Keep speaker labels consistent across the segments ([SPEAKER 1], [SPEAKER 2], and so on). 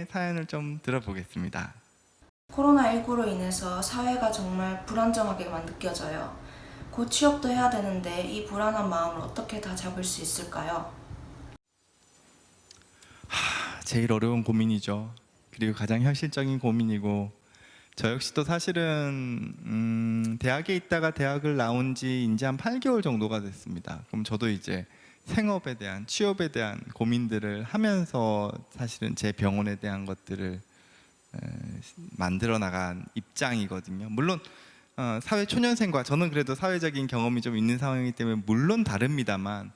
[SPEAKER 1] 분의 사연을 좀 들어보겠습니다.
[SPEAKER 2] 코로나19로 인해서 사회가 정말 불안정하게만 느껴져요. 곧 취업도 해야 되는데 이 불안한 마음을 어떻게 다 잡을 수 있을까요?
[SPEAKER 1] 제일 어려운 고민이죠. 그리고 가장 현실적인 고민이고, 저 역시도 사실은 대학에 있다가 대학을 나온 지 이제 한 8개월 정도가 됐습니다. 그럼 저도 이제 생업에 대한, 취업에 대한 고민들을 하면서 사실은 제 병원에 대한 것들을 만들어 나간 입장이거든요. 물론 사회 초년생과 저는 그래도 사회적인 경험이 좀 있는 상황이기 때문에 물론 다릅니다만,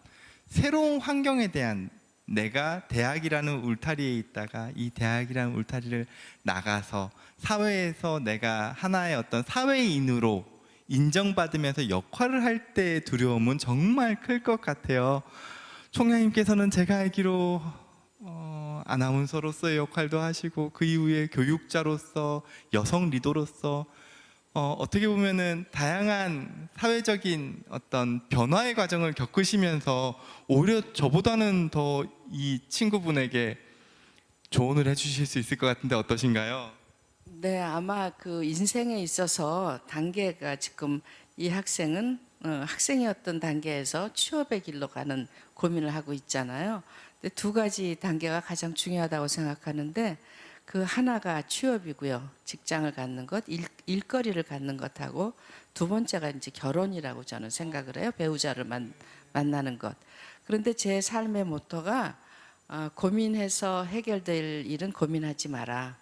[SPEAKER 1] 새로운 환경에 대한, 내가 대학이라는 울타리에 있다가 이 대학이라는 울타리를 나가서 사회에서 내가 하나의 어떤 사회인으로 인정받으면서 역할을 할 때의 두려움은 정말 클 것 같아요. 총장님께서는 제가 알기로 아나운서로서의 역할도 하시고, 그 이후에 교육자로서, 여성 리더로서 어떻게 보면은 다양한 사회적인 어떤 변화의 과정을 겪으시면서 오히려 저보다는 더 이 친구분에게 조언을 해주실 수 있을 것 같은데 어떠신가요?
[SPEAKER 3] 네, 아마 그 인생에 있어서 단계가 지금 이 학생은 학생이었던 단계에서 취업의 길로 가는 고민을 하고 있잖아요. 근데 두 가지 단계가 가장 중요하다고 생각하는데, 그 하나가 취업이고요. 직장을 갖는 것, 일거리를 갖는 것하고, 두 번째가 이제 결혼이라고 저는 생각을 해요. 배우자를 만나는 것. 그런데 제 삶의 모토가 고민해서 해결될 일은 고민하지 마라.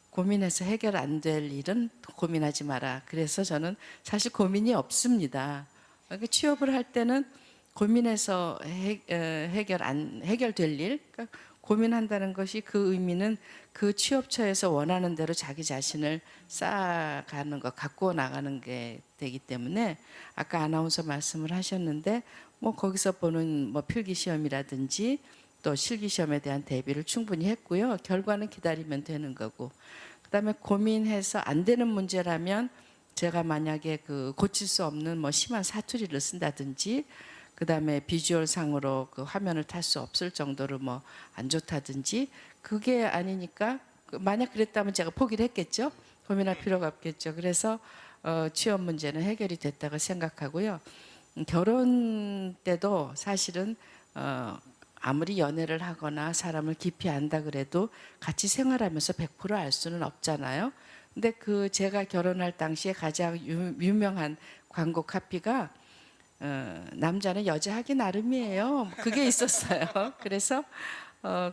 [SPEAKER 3] 고민해서 해결 안 될 일은 고민하지 마라. 그래서 저는 사실 고민이 없습니다. 그러니까 취업을 할 때는 고민해서 해결될 일, 그러니까 고민한다는 것이 그 의미는 그 취업처에서 원하는 대로 자기 자신을 쌓아가는 것, 갖고 나가는 게 되기 때문에, 아까 아나운서 말씀을 하셨는데 뭐 거기서 보는 뭐 필기 시험이라든지 또 실기 시험에 대한 대비를 충분히 했고요. 결과는 기다리면 되는 거고. 그다음에 고민해서 안 되는 문제라면 제가 만약에 그 고칠 수 없는 뭐 심한 사투리를 쓴다든지, 그다음에 비주얼 상으로 그 화면을 탈 수 없을 정도로 뭐 안 좋다든지, 그게 아니니까 만약 그랬다면 제가 포기를 했겠죠. 고민할 필요가 없겠죠. 그래서 취업 문제는 해결이 됐다고 생각하고요. 결혼 때도 사실은 아무리 연애를 하거나 사람을 깊이 안다 그래도 같이 생활하면서 100%알 수는 없잖아요. 근데 그 제가 결혼할 당시에 가장 유명한 광고 카피가 남자는 여자 하기 나름이에요. 그게 있었어요. 그래서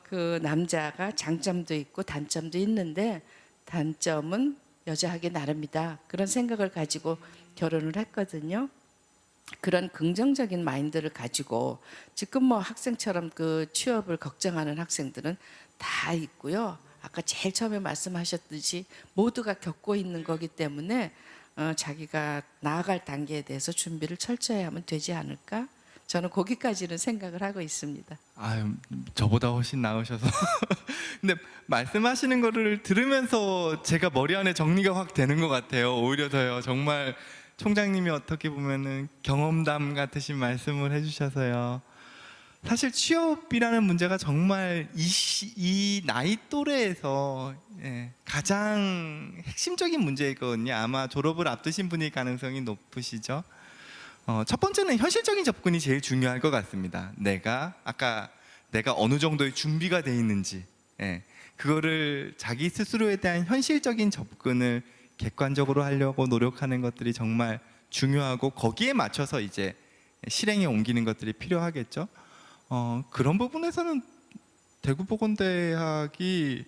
[SPEAKER 3] 그 남자가 장점도 있고 단점도 있는데, 단점은 여자 하기 나름이다. 그런 생각을 가지고 결혼을 했거든요. 그런 긍정적인 마인드를 가지고 지금 뭐 학생처럼 그 취업을 걱정하는 학생들은 다 있고요. 아까 제일 처음에 말씀하셨듯이 모두가 겪고 있는 거기 때문에 자기가 나아갈 단계에 대해서 준비를 철저히 하면 되지 않을까? 저는 거기까지는 생각을 하고 있습니다.
[SPEAKER 1] 아유, 저보다 훨씬 나으셔서. 근데 말씀하시는 거를 들으면서 제가 머리 안에 정리가 확 되는 것 같아요. 오히려 더요. 정말 총장님이 어떻게 보면은 경험담 같으신 말씀을 해주셔서요. 사실 취업이라는 문제가 정말 이 나이 또래에서 가장 핵심적인 문제이거든요. 아마 졸업을 앞두신 분일 가능성이 높으시죠. 첫 번째는 현실적인 접근이 제일 중요할 것 같습니다. 아까 내가 어느 정도의 준비가 돼 있는지, 그거를 자기 스스로에 대한 현실적인 접근을 객관적으로 하려고 노력하는 것들이 정말 중요하고, 거기에 맞춰서 이제 실행에 옮기는 것들이 필요하겠죠. 그런 부분에서는 대구보건대학이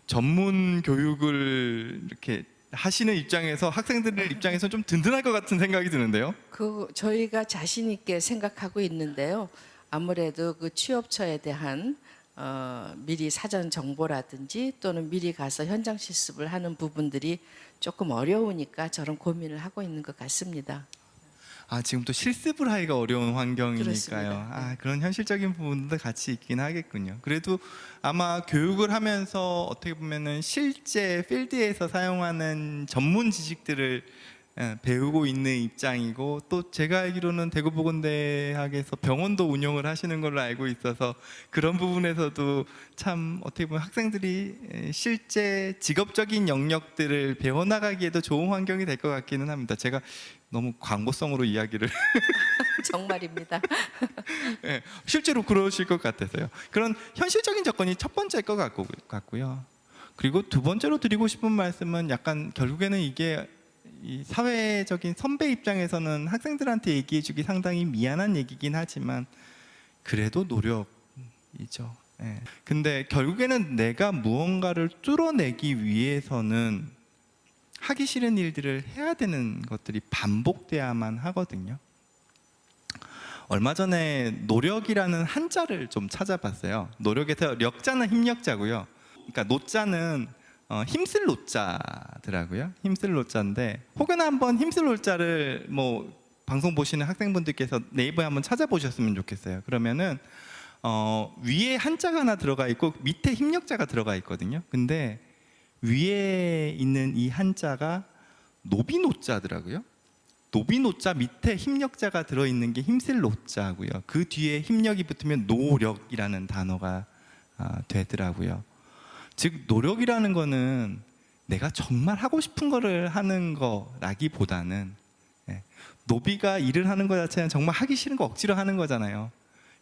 [SPEAKER 1] 전문 교육을 이렇게 하시는 입장에서, 학생들의 입장에서 좀 든든할 것 같은 생각이 드는데요.
[SPEAKER 3] 그 저희가 자신 있게 생각하고 있는데요. 아무래도 그 취업처에 대한 미리 사전 정보라든지 또는 미리 가서 현장 실습을 하는 부분들이 조금 어려우니까 저런 고민을 하고 있는 것 같습니다.
[SPEAKER 1] 지금 또 실습을 하기가 어려운 환경이니까요.
[SPEAKER 3] 그렇습니다.
[SPEAKER 1] 그런 현실적인 부분도 같이 있긴 하겠군요. 그래도 아마 교육을 하면서 어떻게 보면은 실제 필드에서 사용하는 전문 지식들을 배우고 있는 입장이고, 또 제가 알기로는 대구보건대학에서 병원도 운영을 하시는 걸로 알고 있어서 그런 부분에서도 참 어떻게 보면 학생들이 실제 직업적인 영역들을 배워나가기에도 좋은 환경이 될 것 같기는 합니다. 제가 너무 광고성으로 이야기를
[SPEAKER 3] 정말입니다.
[SPEAKER 1] 예, 실제로 그러실 것 같아서요. 그런 현실적인 조건이 첫 번째일 것 같고요. 그리고 두 번째로 드리고 싶은 말씀은 약간 결국에는 이게 이 사회적인 선배 입장에서는 학생들한테 얘기해주기 상당히 미안한 얘기긴 하지만 그래도 노력이죠. 예. 근데 결국에는 내가 무언가를 뚫어내기 위해서는 하기 싫은 일들을 해야 되는 것들이 반복돼야만 하거든요. 얼마 전에 노력이라는 한자를 좀 찾아봤어요. 노력에서 력자는 힘력자고요. 그러니까 노자는 힘쓸 노자더라고요. 힘쓸 노자인데 혹여나 한번 힘쓸 노자를 뭐 방송 보시는 학생분들께서 네이버에 한번 찾아보셨으면 좋겠어요. 그러면은 위에 한자가 하나 들어가 있고 밑에 힘력자가 들어가 있거든요. 근데 위에 있는 이 한자가 노비노자더라고요. 노비노자 밑에 힘력자가 들어있는 게 힘쓸 노자고요. 그 뒤에 힘력이 붙으면 노력이라는 단어가 되더라고요. 즉 노력이라는 거는 내가 정말 하고 싶은 거를 하는 거라기보다는 노비가 일을 하는 것 자체는 정말 하기 싫은 거 억지로 하는 거잖아요.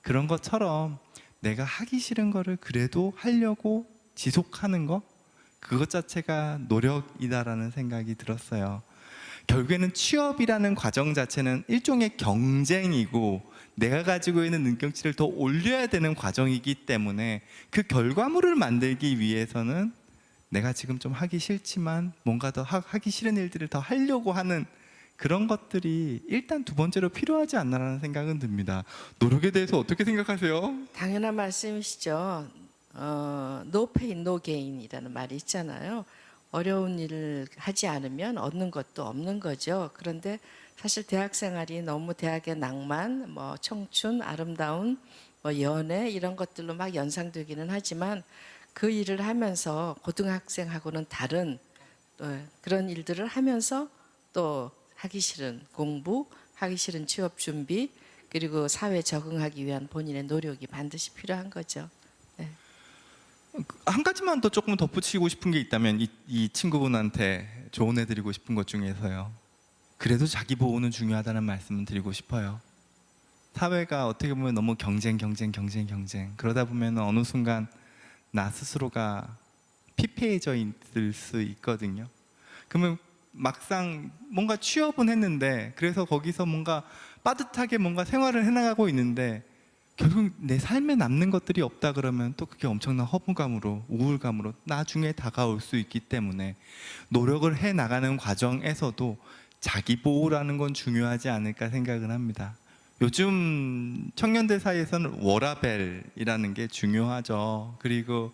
[SPEAKER 1] 그런 것처럼 내가 하기 싫은 거를 그래도 하려고 지속하는 거, 그것 자체가 노력이다라는 생각이 들었어요. 결국에는 취업이라는 과정 자체는 일종의 경쟁이고 내가 가지고 있는 능력치를 더 올려야 되는 과정이기 때문에 그 결과물을 만들기 위해서는 내가 지금 좀 하기 싫지만 뭔가 더 하기 싫은 일들을 더 하려고 하는 그런 것들이 일단 두 번째로 필요하지 않나라는 생각은 듭니다. 노력에 대해서 어떻게 생각하세요?
[SPEAKER 3] 당연한 말씀이시죠. No pain, no gain이라는 말이 있잖아요. 어려운 일을 하지 않으면 얻는 것도 없는 거죠. 그런데 사실 대학 생활이 너무 대학의 낭만, 뭐 청춘, 아름다운, 뭐 연애 이런 것들로 막 연상되기는 하지만 그 일을 하면서 고등학생하고는 다른 그런 일들을 하면서 또 하기 싫은 공부, 하기 싫은 취업 준비, 그리고 사회에 적응하기 위한 본인의 노력이 반드시 필요한 거죠.
[SPEAKER 1] 한 가지만 더 조금 덧붙이고 싶은 게 있다면 이 친구분한테 조언해드리고 싶은 것 중에서요. 그래도 자기 보호는 중요하다는 말씀을 드리고 싶어요. 사회가 어떻게 보면 너무 경쟁 그러다 보면 어느 순간 나 스스로가 피폐해져 있을 수 있거든요. 그러면 막상 뭔가 취업은 했는데 그래서 거기서 뭔가 빠듯하게 뭔가 생활을 해나가고 있는데 결국 내 삶에 남는 것들이 없다 그러면 또 그게 엄청난 허무감으로 우울감으로 나중에 다가올 수 있기 때문에 노력을 해 나가는 과정에서도 자기 보호라는 건 중요하지 않을까 생각을 합니다. 요즘 청년들 사이에서는 워라밸이라는 게 중요하죠. 그리고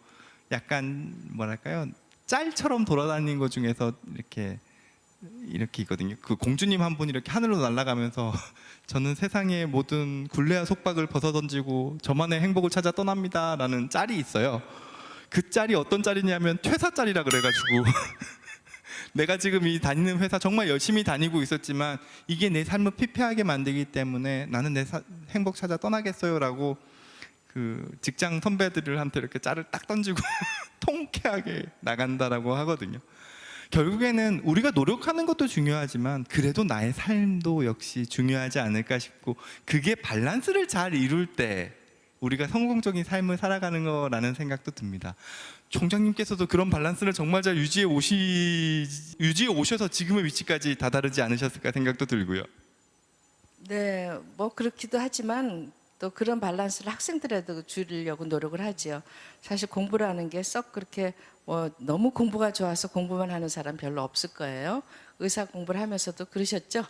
[SPEAKER 1] 약간 뭐랄까요, 짤처럼 돌아다니는 것 중에서 이렇게 있거든요. 그 공주님 한 분이 이렇게 하늘로 날아가면서 저는 세상의 모든 굴레와 속박을 벗어던지고 저만의 행복을 찾아 떠납니다라는 짤이 있어요. 그 짤이 어떤 짤이냐면 퇴사 짤이라 그래가지고 내가 지금 이 다니는 회사 정말 열심히 다니고 있었지만 이게 내 삶을 피폐하게 만들기 때문에 나는 내 행복 찾아 떠나겠어요라고 그 직장 선배들한테 이렇게 짤을 딱 던지고 통쾌하게 나간다라고 하거든요. 결국에는 우리가 노력하는 것도 중요하지만 그래도 나의 삶도 역시 중요하지 않을까 싶고, 그게 밸런스를 잘 이룰 때 우리가 성공적인 삶을 살아가는 거라는 생각도 듭니다. 총장님께서도 그런 밸런스를 정말 잘 유지해 오셔서 지금의 위치까지 다다르지 않으셨을까 생각도 들고요.
[SPEAKER 3] 네, 뭐 그렇기도 하지만 또 그런 밸런스를 학생들에도 주려고 노력을 하지요. 사실 공부라는 게 썩 그렇게 뭐 너무 공부가 좋아서 공부만 하는 사람 별로 없을 거예요. 의사 공부를 하면서도 그러셨죠?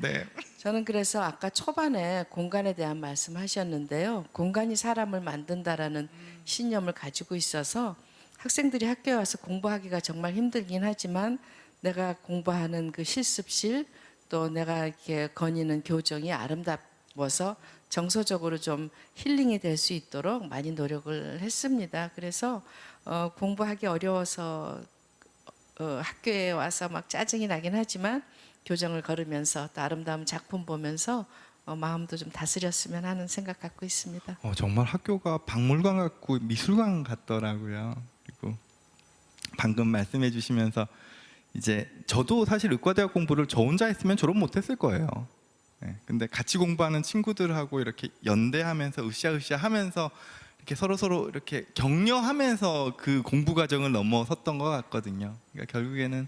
[SPEAKER 1] 네.
[SPEAKER 3] 저는 그래서 아까 초반에 공간에 대한 말씀하셨는데요. 공간이 사람을 만든다라는 신념을 가지고 있어서 학생들이 학교에 와서 공부하기가 정말 힘들긴 하지만 내가 공부하는 그 실습실 또 내가 이렇게 거니는 교정이 아름다워서 정서적으로 좀 힐링이 될 수 있도록 많이 노력을 했습니다. 그래서 공부하기 어려워서 학교에 와서 막 짜증이 나긴 하지만 교정을 걸으면서 또 아름다운 작품 보면서 마음도 좀 다스렸으면 하는 생각 갖고 있습니다.
[SPEAKER 1] 정말 학교가 박물관 같고 미술관 같더라고요. 그리고 방금 말씀해 주시면서 이제 저도 사실 의과대학 공부를 저 혼자 했으면 졸업 못했을 거예요. 네, 근데 같이 공부하는 친구들하고 이렇게 연대하면서 으쌰으쌰 하면서 이렇게 서로 이렇게 격려하면서 그 공부 과정을 넘어섰던 것 같거든요. 그러니까 결국에는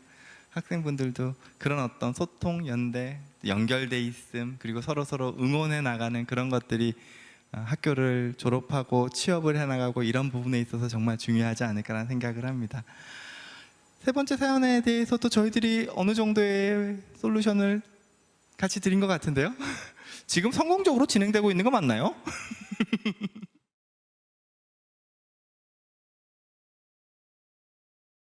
[SPEAKER 1] 학생분들도 그런 어떤 소통, 연대, 연결돼 있음, 그리고 서로 응원해 나가는 그런 것들이 학교를 졸업하고 취업을 해 나가고 이런 부분에 있어서 정말 중요하지 않을까라는 생각을 합니다. 세 번째 사연에 대해서도 저희들이 어느 정도의 솔루션을 같이 드린 것 같은데요. 지금 성공적으로 진행되고 있는 거 맞나요?